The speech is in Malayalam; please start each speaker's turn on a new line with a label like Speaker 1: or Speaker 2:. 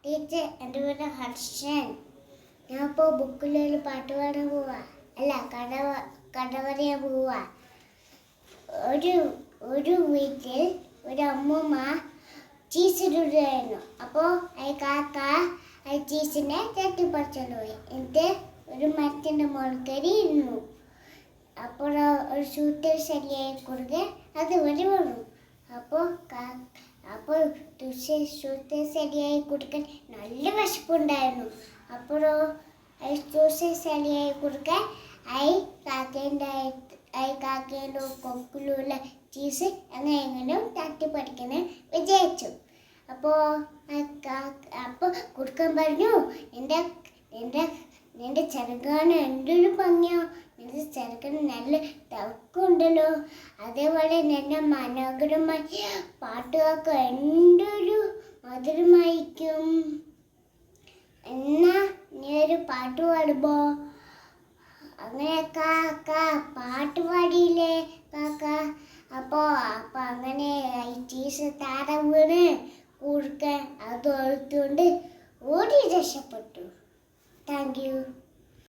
Speaker 1: ടീച്ചർ, എൻ്റെ പേര് ഹർഷൻ. ഞാൻ ഇപ്പോൾ ബുക്കിലൊരു പാട്ട് പാടാൻ പോവാ. അല്ല, കഥ പറയാൻ പോവാ. ഒരു വീട്ടിൽ ഒരു അമ്മൂമ്മ ചീസിടുകയായിരുന്നു. അപ്പോൾ കാക്ക ചീസിനെ തട്ടിപ്പറിച്ചോണ്ട് പോയി. എന്നിട്ട് ഒരു മരത്തിൻ്റെ മുകളിൽ കയറി ഇരുന്നു. അപ്പോൾ ഒരു ഷൂട്ടർ ശരിയായി കൊടുക്കുക അത് വഴി വന്നു. അപ്പോൾ ഷൂട്ടർ ശരിയായി കൊടുക്കാൻ നല്ല വിശപ്പുണ്ടായിരുന്നു. അപ്പോൾ ജ്യൂസ് ശരിയായി കൊടുക്കാൻ കാക്കേൻ്റെ കൊക്കിലുള്ള ചീസ് എങ്ങനെയെങ്കിലും തട്ടിപ്പറിക്കാൻ വിജയിച്ചു. അപ്പോൾ കുറുക്കൻ പറഞ്ഞു, നിന്റെ ചെറുക്കാണ് എന്തൊരു ഭംഗിയോ, നിന്റെ ചെറുക്കന് നല്ല തവക്കുണ്ടല്ലോ, അതേപോലെ നിന്റെ മനോഹരമായ പാട്ടുകാർക്ക് എന്തൊരു മധുരമായിരിക്കും. എന്നാ നീ ഒരു പാട്ട് പാടുമ്പോ? അങ്ങനെ കാക്ക പാട്ട് പാടിയില്ലേ കാക്ക. അപ്പോൾ അങ്ങനെ ചീസ് താഴെ വീണ് കുറുക്കൻ അത് എടുത്തുകൊണ്ട് ഓടി രക്ഷപ്പെട്ടു. Thank you.